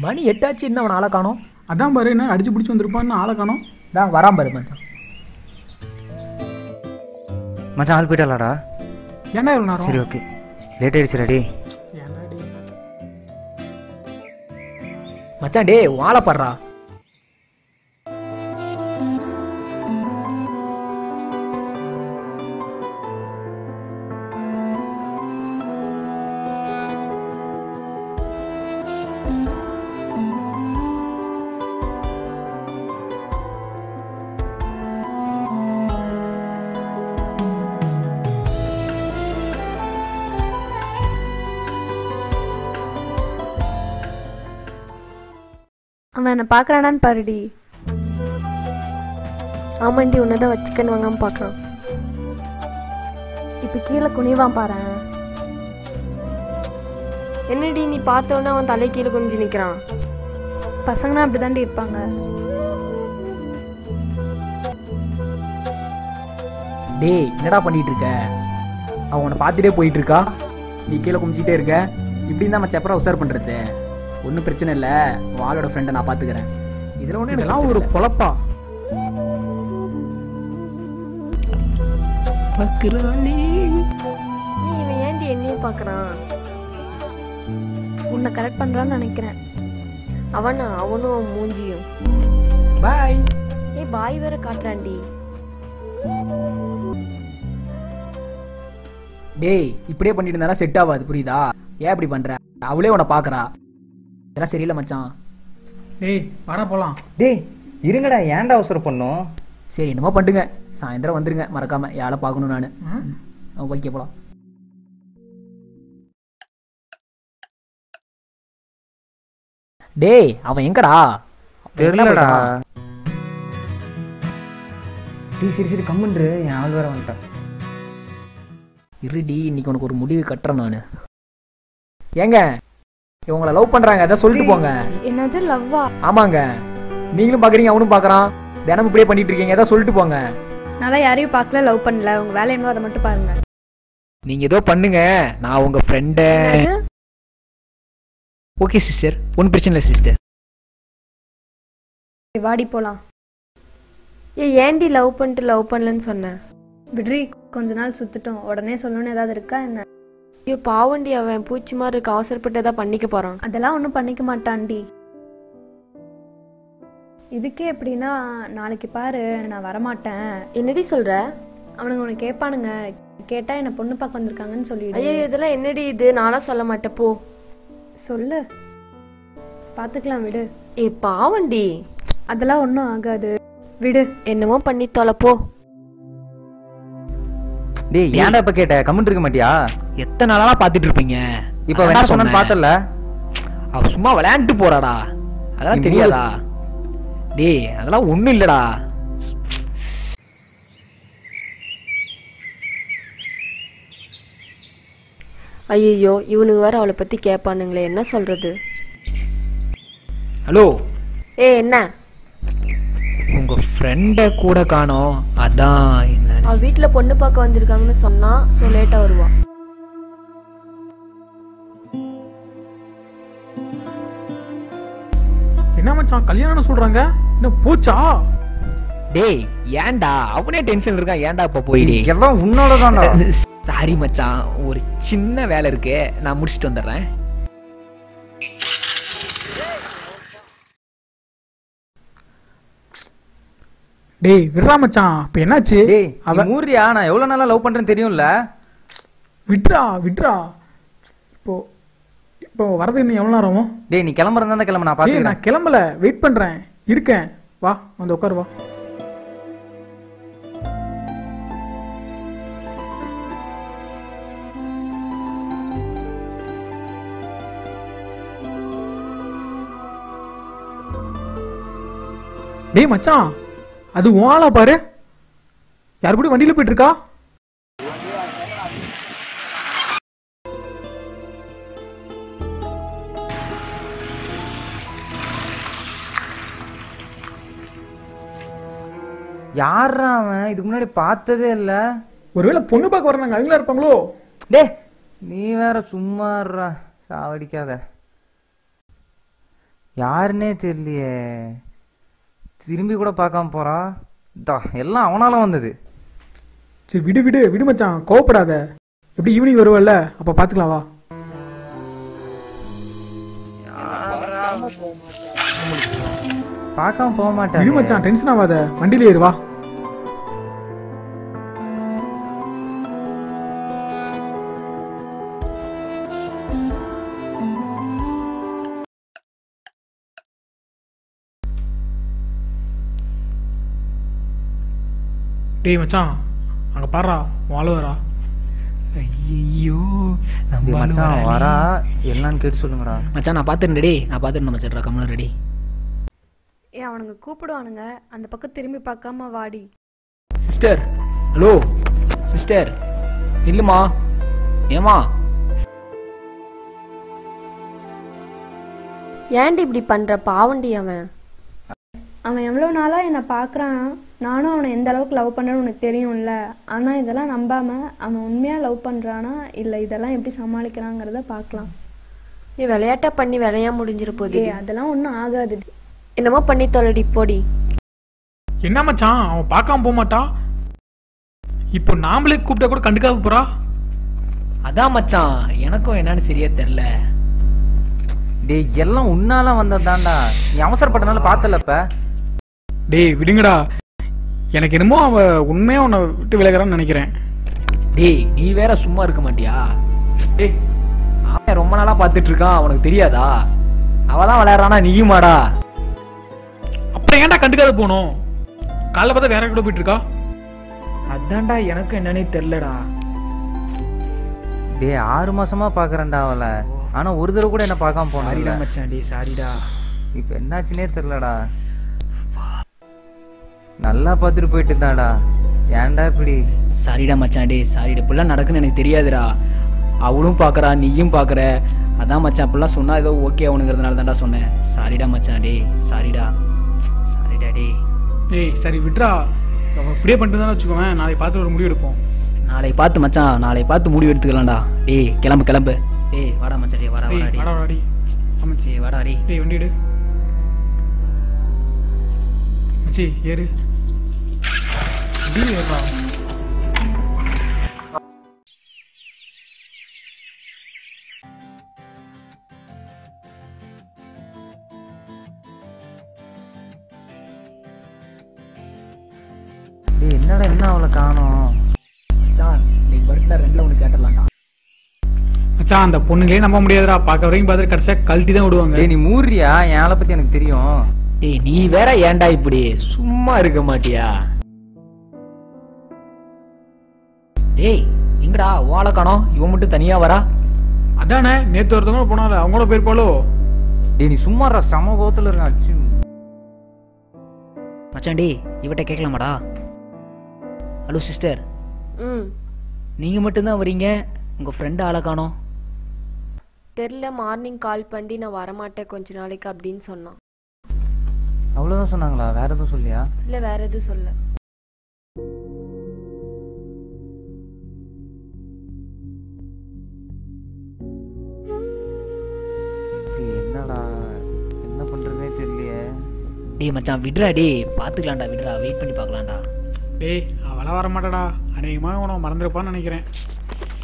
மணி 8 ஆச்சு, இன்னும் அவன் ஆளை காணோம். அதான் பாரு, என்ன அடிச்சு பிடிச்சி வந்திருப்பான்னு ஆளை காணோம். தான் வரான் பாரு மச்சான். மச்சான் ஆள் போயிட்டாளாடா? ஏன்னா இவ்வளோ நேரம்? சரி ஓகே, லேட் ஆயிடுச்சு ரெடி. மச்சான் டே வாழை படுறா. அவன் என்னை பார்க்குறானான்னு பாருடி. ஆமாண்டி, உன்னதான் வச்சுக்கன்னு வாங்காம பார்க்குறான். இப்போ கீழே குனிவான் பாரு. என்னடி நீ பார்த்தோன்னே அவன் தலை கீழே குனிஞ்சு நிற்கிறான்? பசங்கன்னா அப்படி தாண்டி இருப்பாங்க. டேய் என்னடா பண்ணிட்டு இருக்க? அவன் உன்னை பார்த்துட்டே போயிட்டு இருக்கா, நீ கீழே குமிச்சிட்டே இருக்க. இப்படி தான் மச்சா எப்பறம் உசார் பண்ணுறது? ஒன்றும் பிரச்சனை இல்லை, வாளோட ஃப்ரெண்டை நான் பார்த்துக்கிறேன். இதில் ஒன்று இதெல்லாம் ஒரு பொழப்பா? இவன் ஏன்டி என்னையே பார்க்குறான்? உன்னை கரெக்ட் பண்ணுறான்னு நினைக்கிறேன். அவனும் அவன் மூஞ்சியும். பாய். பாய் வேற காட்டுறான்டி. டேய் இப்படியே பண்ணிட்டு இருந்தா செட் ஆகாது, புரியுதா? ஏன் இப்படி பண்ற? அவளே உன்னை பார்க்கறா, இதெல்லாம் சரியில்லை மச்சான். டேய் வாடா போலாம். டேய் இருங்கடா, ஏன்டா அவசரம் பண்ணோம்? சரி என்னமோ பண்ணுங்க, சாயந்தரம் வந்துருங்க மறக்காம. யாரை பார்க்கணும் நான். ஓகே போலாம். டேய் அவன் எங்கடா? தெரியலடா. டேய் சரி சரி கம்முன்று, என் ஆள் வேற வந்துட்டான். இருடி, இன்னைக்கு உனக்கு ஒரு முடிவு கட்டுறேன் நான். ஏங்க இவங்களை லவ் பண்றாங்க, அதான் சொல்லிட்டு போங்க. என்னது லவ்வா? ஆமாங்க, நீங்களும் பாக்குறீங்க அவனும் பாக்குறான், தினமும் இப்படியே பண்ணிட்டு இருக்கீங்க, ஏதாவது சொல்லிட்டு போங்க. நான் யாரையும் பார்க்கல, லவ் பண்ணல. உங்க வேலை என்னவோ அதை மட்டும் பாருங்க. நீங்க ஏதோ பண்ணுங்க, நான் உங்க ஃப்ரெண்டு. ஓகே சிஸ்டர், ஒன்றும் பிரச்சனை இல்லை சிஸ்டர். வாடி போலாம். ஏன்டி லவ் பண்ணலன்னு சொன்னேன்? விட்ரி, கொஞ்ச நாள் சுத்துட்டோம், உடனே சொல்லணும்னு ஏதாவது இருக்கா என்ன? ஐயோ பாவண்டி, அவன் பூச்சி மாதிரி இருக்க, அவசரப்பட்டு ஏதாவது பண்ணிக்க போறான். அதெல்லாம் ஒன்றும் பண்ணிக்க மாட்டான்டி. இதுக்கே எப்படின்னா நாளைக்கு பாரு, நான் வரமாட்டேன். என்னடி சொல்ற? அவனுங்க உனக்கு கேட்பானுங்க, கேட்டா என்ன பொண்ணு பார்க்க வந்திருக்காங்கன்னு சொல்லிடு. ஐயோ இதெல்லாம் என்னடி இது? நானா சொல்ல மாட்டேன், போ. சொல்லு, பார்த்துக்கலாம், விடு. பாவண்டி, அதெல்லாம் ஒன்றும் ஆகாது, விடு. என்னமோ பண்ணி தொலைப்போ. டேய் ஏன்டா இப்ப கேட்ட? கமெண்ட் இருக்க மாட்டியா? எத்தனை நாளா பாத்துட்டு இருப்பீங்க? இப்ப என்ன சொன்னு பார்த்தல? அவ சும்மா விளையாண்டு போறாடா, அதெல்லாம் தெரியாதா? டேய் அதெல்லாம் ஒண்ணும் இல்லடா. ஐயோ இவனுங்க வேற அவளை பத்தி கேட்பானுங்களே, என்ன சொல்றது? ஹலோ. என்ன? உங்க ஃப்ரெண்ட கூட காணோம், அதான். அவ வீட்டுல பொண்ணு பார்க்க வந்திருக்காங்கன்னு சொன்னா, சோ லேட்டா வருவா. என்ன மச்சான் கல்யாணம் சொல்றாங்க, என்ன போச்சா? டேய் ஏன்டா அவனே டென்ஷன் இருக்கான், ஏன்டா இப்ப போயிடு? எல்லாம் உன்னோடதான்டா. சாரி மச்சான், ஒரு சின்ன வேலை இருக்கு, நான் முடிச்சிட்டு வந்துடுறேன். டேய் விட்றா மச்சான், இப்ப என்னாச்சு? டேய் அவ மூர்ரியா, நான் எவ்வளவு நாளா லவ் பண்றேன்னு தெரியும்ல. விட்றா. இப்போ வரது இன்னும் எவ்வளவு நேரம்? டேய் நீ கிளம்புறதா தான் கிளம்ப, நான் பாத்துக்கிறேன். நான் கிளம்பல, வெயிட் பண்றேன், இருக்கேன். வா வந்து உட்காரு, வா. டேய் மச்சான், அது வாழா பாரு, யாரு கூட வண்டியில போயிட்டு இருக்கா? யாரா அவன்? இதுக்கு முன்னாடி பார்த்ததே இல்ல. ஒருவேளை பொண்ணு பார்க்க வர்றாங்க, அவங்களா இருப்பாங்களோ? டேய் நீ வேற சும்மா சாவடிக்காத. யாருன்னே தெரியலையே. திரும்பி கூட பார்க்காம போறா. எல்லாம் அவனால வந்தது. சரி விடு விடு விடு மச்சான், கோவப்படாத. எப்படி ஈவினிங் வருவல்ல, அப்ப பாத்துக்கலாம் வா. பார்க்காம போக விடு மாட்டேன். மச்சான், டென்ஷன் ஆகாத, வண்டியில ஏறு வா. டேய் மச்சான், அங்க பாடுறா வாழுவரா. ஐயோ மச்சான் வரா, என்னன்னு கேட்டு சொல்லுங்கடா. மச்சான் நான் பார்த்துட்டு ரெடி, நான் பார்த்துட்டு மச்சான் கம்மலும் ரெடி. அவனுங்க கூப்பிடுவானுங்க, அந்த பக்கம் திரும்பி பார்க்காம வாடி. சிஸ்டர், ஹலோ சிஸ்டர், இல்லைம்மா. ஏமா ஏன்டி இப்படி பண்ற? பாவண்டி அவன். அவன் எவ்வளோ நாளாக என்னை பார்க்குறான். நானும் அவனை எந்த அளவுக்கு லவ் பண்ணுறேன்னு உனக்கு தெரியும்ல. ஆனால் இதெல்லாம் நம்பாமல் அவன் உண்மையாக லவ் பண்ணுறானா இல்லை இதெல்லாம் எப்படி சமாளிக்கிறாங்கிறத பார்க்கலாம். நீ விளையாட்டா பண்ணி விளையா முடிஞ்சிரு போதே. அதெல்லாம் ஒன்றும் ஆகாது. என்னமோ பண்ணி தொலைடி போடி. என்ன மச்சான், அவன் பார்க்காம போக மாட்டான். இப்போ நாமளே கூப்பிட்டா கூட கண்டுக்காம போறா. அதான் மச்சான் எனக்கும் என்னன்னு சரியா தெரியல. டேய் எல்லாம் உன்னால வந்ததான்டா. நீ அவசரப்பட்டனால பார்த்தலப்ப. டேய் விடுங்கடா, எனக்கு என்னமோ அவ உண்மையா உன்னை விட்டு விலகிறான்னு நினைக்கிறேன். டேய் நீ வேற சும்மா இருக்க மாட்டியா? டேய் அவன் ரொம்ப நாளா பார்த்துட்டு இருக்கான், அவனுக்கு தெரியாதா? அவதான் விளையாடுறானா, நீயுமாடா? அப்புறம் ஏன்டா கண்டுக்காத போனோம்? காலைல பார்த்தா வேற கூட போயிட்டு இருக்கா. அதான்டா எனக்கு என்னன்னே தெரியலடா. டேய் 6 மாசமா பாக்குறேன்டா அவளை. ஆனா ஒரு தடவை கூட என்ன பார்க்காம சாரிடா போனா மச்சான். டேய் சாரிடா. இப்ப என்னாச்சுன்னே தெரியலடா. நல்லா பார்த்துட்டு போயிட்டு இருந்தாடா. ஏன்டா இப்படி? சாரிடா மச்சான். டேய் சாரிடா, இப்படிலாம் நடக்குன்னு எனக்கு தெரியாதுடா. அவளும் பாக்குறா, நீயும் பாக்குற. அதான் மச்சான் இப்படிலாம் சொன்னா ஏதோ ஓகே அவனுங்கிறதுனால தான்டா சொன்னேன். சாரிடா மச்சான். டேய் சாரிடா. சாரிடா டேய். டேய் சரி விட்றா, அவன் இப்படியே பண்ணிட்டு தானே வச்சுக்கோவேன். நாளைக்கு பார்த்து ஒரு முடிவு எடுப்போம். நாளை பார்த்து மச்சான், நாளை பார்த்து முடிவு எடுத்துக்கலாம்டா. டேய் கிளம்பு கிளம்பு. டேய் வாடா மச்சான். டேய் வாடா வாடா. வாடா வாடி. டேய் வாடா டேய். டேய் வண்டி எடு மச்சி, ஏறு. ஏறா. டேய் என்னடா என்ன அவளை காணோம்? மச்சான் இன்னைக்கு பர்த்டே ரெண்டுல ஒன்று கேட்டலாம்டா. மச்சான் அந்த பொண்ணுங்களே நம்ப முடியாதுடா. பார்க்க வரைக்கும் பார்த்துட்டு கடைசியா கழட்டி தான் விடுவாங்க. டேய் நீ மூறியா? என் ஆளை பத்தி எனக்கு தெரியும். டேய் நீ வேற ஏன்டா இப்படி சும்மா இருக்க மாட்டியா? டேய் எங்கடா வாழை காணோம்? இவன் மட்டும் தனியா வரா. அதானே நேத்து ஒருத்தவங்க போனால அவங்களோட போயிருப்பாளோ. டேய் நீ சும்மாடா, சம கோவத்துல இருக்க. அச்சு மச்சான் டேய் இவட்ட கேட்கலாமாடா? ஹலோ சிஸ்டர், ம் நீங்க மட்டும்தான் வரீங்க, உங்க ஃப்ரெண்டு ஆளை காணோம். தெரியல, மார்னிங் கால் பண்ணி நான் வரமாட்டேன் கொஞ்ச நாளைக்கு அப்படின்னு சொன்னான். அவ்வளவுதான் சொன்னாங்களா? வேற எதுவும் சொல்லியா? இல்ல வேற எதுவும் சொல்ல. டேய் என்னடா என்ன பண்றதுனே தெரியலையே. டேய் மச்சான் விட்றா. டேய் பாத்துக்கலாம்டா, விட்றா. வெயிட் பண்ணி பார்க்கலாம்டா. டேய் அவளா வரமாட்டாடா. அநேகமா உனக்கு மறந்துருப்பான்னு நினைக்கிறேன்.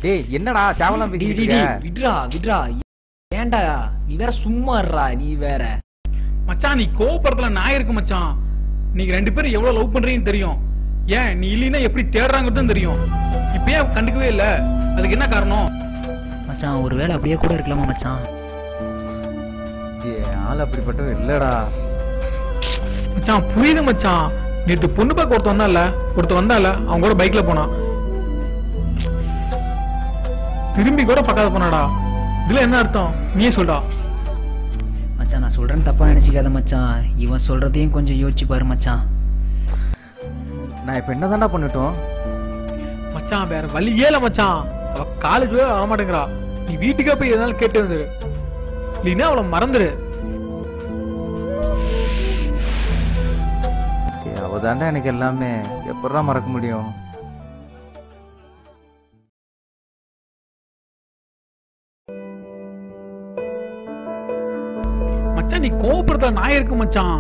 டேய் என்னடா தேவலாம் டேய் பேசிட்டு டேய் இருக்க? விட்றா விட்றா. ஏன்டா நீ வேற சும்மா இருடா. நீ வேற மச்சான் நீ கோவப்படுறதுல நான் இருக்கு மச்சான். நீங்க 2 பேரும் எவ்வளவு லவ் பண்றீங்கன்னு தெரியும். ஏன் நீ இல்லைன்னா எப்படி தேடுறாங்கிறதும் தெரியும். இப்பயே கண்டுக்கவே இல்ல, அதுக்கு என்ன காரணம்? மச்சான் ஒருவேளை அப்படியே கூட இருக்கலாமா மச்சான்? டேய் ஆள் அப்படிப்பட்டவ இல்லடா. மச்சான் புரியுது மச்சான். நேத்து பொண்ணு பார்க்க ஒருத்தன் வந்தால அவங்க கூட பைக்ல போனான். திரும்பி கூட பார்க்காத போனாடா. இதுல என்ன அர்த்தம் நீயே சொல்டா. மச்சான் நான் சொல்றேன்னு தப்பா நினைச்சிக்காத மச்சான். இவன் சொல்றதையும் கொஞ்சம் யோசிச்சு பாரு மச்சான். நான் இப்ப என்னதான்டா பண்ணட்டும்? மச்சான் வேற வழியே இல்ல மச்சான். அவ காலேஜ் வரமாட்டேங்கிறா. நீ வீட்டுக்கே போய் எதனாலும் கேட்டு வந்துரு, இல்லைன்னா அவளை மறந்துரு. அவதான்டா எனக்கு எல்லாமே. எப்படா மறக்க முடியும்? மச்சான் ஏன் நீ கோபப்படுத்த நான் இருக்கு மச்சான்.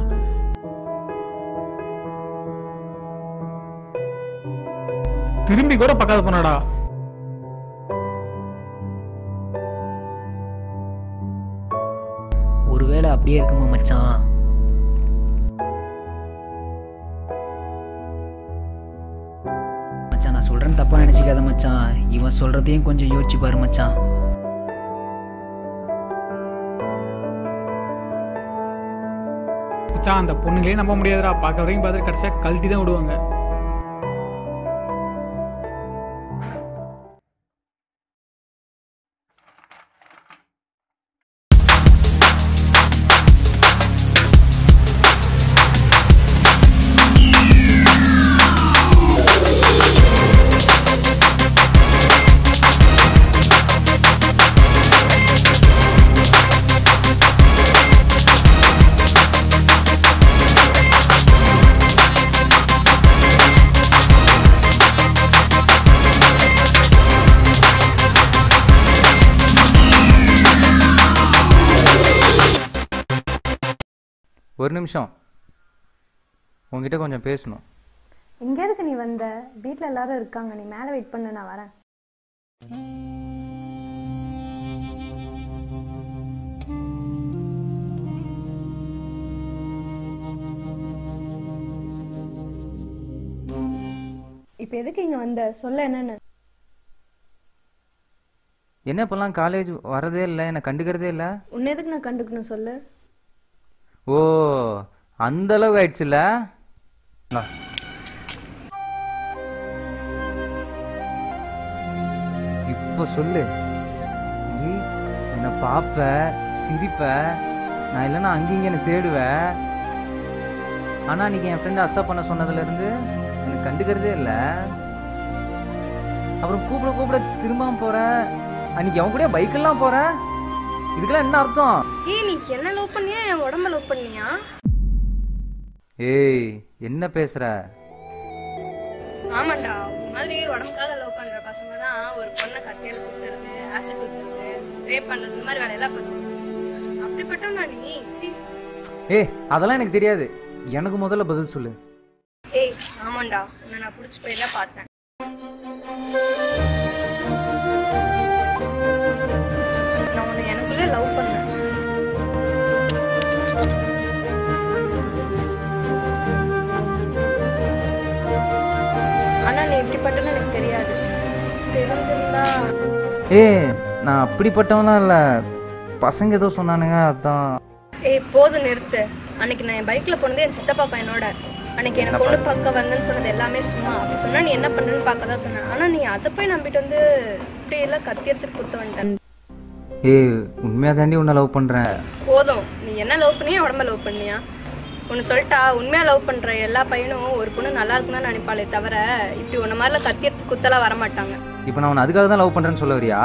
திரும்பி கூட பார்க்காத போனாடா. ஒருவேளை அப்படியே இருக்குமா மச்சான்? மச்சான் நான் சொல்றேன்னு தப்பா நினைச்சுக்காத மச்சான். இவன் சொல்றதையும் கொஞ்சம் யோசிச்சு பாரு மச்சான். மச்சான் அந்த பொண்ணுங்களே நம்ப முடியாதுடா. பார்க்க வரைக்கும் பார்த்துட்டு கடைசியா கழட்டி தான் விடுவாங்க. ஒரு நிமிஷம், உங்ககிட்ட கொஞ்சம் பேசணும். இங்கே எதுக்கு நீ வந்த? வீட்டில் எல்லாரும் இருக்காங்க, நீ மேலே வெயிட் பண்ணு, நான் வரேன். இப்போ எதுக்கு இங்கே வந்த? சொல்ல என்னன்னு. என்ன இப்பெல்லாம் காலேஜ் வரதே இல்லை, என்னை கண்டுக்கிறதே இல்லை. உன்னை எதுக்கு நான் கண்டுக்கணும் சொல்லு. ஓ அந்த அளவுக்கு ஆயிடுச்சுல்ல. இப்போ சொல்லு, நீ என்னை பார்ப்ப, சிரிப்ப, நான் இல்லைன்னா அங்கேயும் என்னை தேடுவேன். ஆனா அன்னைக்கு என் ஃப்ரெண்டு அசா பண்ண சொன்னதுல இருந்து எனக்கு கண்டுக்கிறதே இல்லை. அப்புறம் கூப்பிட கூப்பிட திரும்ப போற, அன்னைக்கு அவன் கூட பைக்கெல்லாம் போற. இதுக்கெல்லாம் என்ன அர்த்தம்? ஏய் நீ என்ன லவ் பண்ணியா, என் உடம்ப லவ் பண்ணியா? ஏய் என்ன பேசுற? ஆமாண்டா, உன் மாதிரி உடம்புக்காக லவ் பண்ற பசங்க தான் ஒரு பொண்ணை கட்டையில குத்துறது, ஆசிட் ஊத்துறது, ரேப் பண்றது, இந்த மாதிரி வேலையெல்லாம் பண்ணுவாங்க. அப்படிப்பட்டவனா நீ? சீ. ஏய் அதெல்லாம் எனக்கு தெரியாது, எனக்கு முதல்ல பதில் சொல்லு. ஏய் ஆமாண்டா, உன்னை நான் பிடிச்சி போய் தான் பார்த்தேன். நான் உன்னை எனக்குள்ளே லவ் பண்ணேன். ஆனா நீ இப்படிப்பட்டன்னு எனக்கு தெரியாது. தெரிஞ்சிருந்தா. ஏய் நான் அப்படிப்பட்டவனா இல்லை, பசங்க ஏதோ சொன்னானுங்க அதான். ஏய் போதும் நிறுத்து. அன்னைக்கு நான் என் பைக்ல போனது என் சித்தப்பா பையனோட. அன்னைக்கு எனக்கு பொண்ணு பார்க்க வந்தேன்னு சொன்னது எல்லாமே சும்மா. அப்படி சொன்னா நீ என்ன பண்றேன்னு பார்க்க தான் சொன்னேன். ஆனா நீ அதை போய் நம்பிட்டு வந்து இப்படி எல்லாம் கத்தி எடுத்துட்டு குத்த வந்துட்டேன். ஏய் உண்மையா தாண்டி உன்னை லவ் பண்றேன். போதும், நீ என்ன லவ் பண்ணியா, உடம்ப லவ் பண்ணியா? ஒன்று சொல்லிட்டா, உண்மையா லவ் பண்ற எல்லா பையனும் ஒரு பொண்ணு நல்லா இருக்குன்னு தான் நினைப்பாளே தவிர இப்படி உன்ன மாதிரிலாம் கத்தி எடுத்து குத்தலாம் வரமாட்டாங்க. இப்போ நான் உன்னை அதுக்காக தான் லவ் பண்றேன்னு சொல்ல வரியா?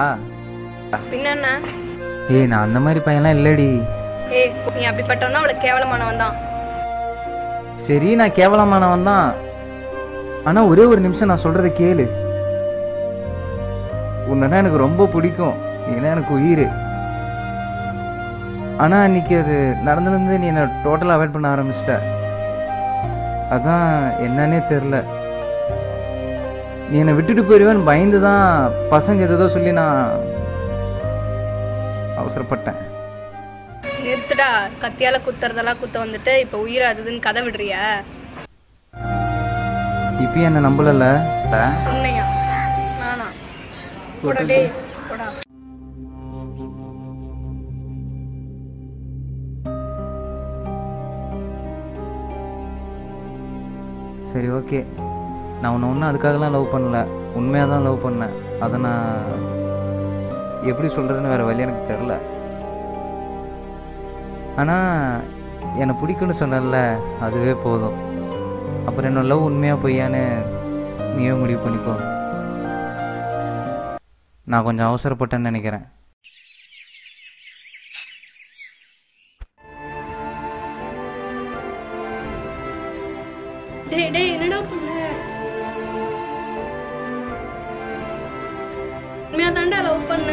பின்ன என்ன? ஏய் நான் அந்த மாதிரி பையன்லாம் இல்லடி. ஏய் நீ அப்படிப்பட்டவன் தான், அவளுக்கு கேவலமானவன் தான். சரி நான் கேவலமானவன் தான், ஆனா ஒரே ஒரு நிமிஷம் நான் சொல்றதை கேளு. உன்னை எனக்கு ரொம்ப பிடிக்கும், ஏன்னா எனக்கு உயிர். ஆனா அன்னைக்கு அது நடந்துலேருந்து நீ என்னை டோட்டலாக அவாய்ட் பண்ண ஆரம்பிச்சிட்ட. அதான் என்னன்னே தெரில. நீ என்னை விட்டுட்டு போயிடுவேன்னு பயந்து தான் பசங்க எதோ சொல்லி நான் அவசரப்பட்டேன். நிறுத்துடா, கத்தியால குத்துறதெல்லாம் குத்த வந்துட்டு இப்ப உயிர் அதுன்னு கதை விடுறிய. இப்பயும் என்ன நம்பலல்ல? உண்மையா? நானா? போடா போடா. சரி ஓகே, நான் உன்னை ஒன்றும் அதுக்காகலாம் லவ் பண்ணல, உண்மையாக தான் லவ் பண்ணேன். அதை நான் எப்படி சொல்கிறதுன்னு வேறு வழி எனக்கு தெரில. ஆனால் என்னை பிடிக்குன்னு சொன்னல, அதுவே போதும். அப்புறம் என்னோட லவ் உண்மையாக பொய்யான்னு நீயே முடிவு பண்ணிக்கோ. நான் கொஞ்சம் அவசரப்பட்டேன்னு நினைக்கிறேன். டேய் என்னடா பண்ண? உண்மையா தாண்டா லவ் பண்ண.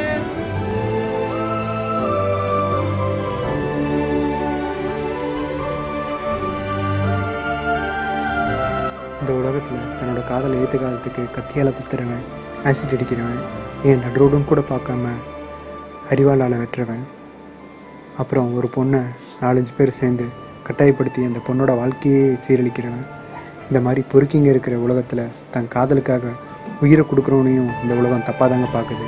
உலகத்தில் தன்னோட காதலை ஏற்றுக்காததுக்கு கத்தியால் குத்துறவன், ஆசிட் அடிக்கிறவன், ஏன் நடுரோடுன்னு கூட பார்க்காம அறிவாளால் வெட்டுறவன், அப்புறம் ஒரு பொண்ணை 4-5 பேர் சேர்ந்து கட்டாயப்படுத்தி அந்த பொண்ணோட வாழ்க்கையே சீரழிக்கிறவன், இந்த மாதிரி பொறுக்கிங்க இருக்கிற உலகத்தில் தன் காதலுக்காக உயிரை கொடுக்குறவனையும் இந்த உலகம் தப்பாக தாங்க பார்க்குது.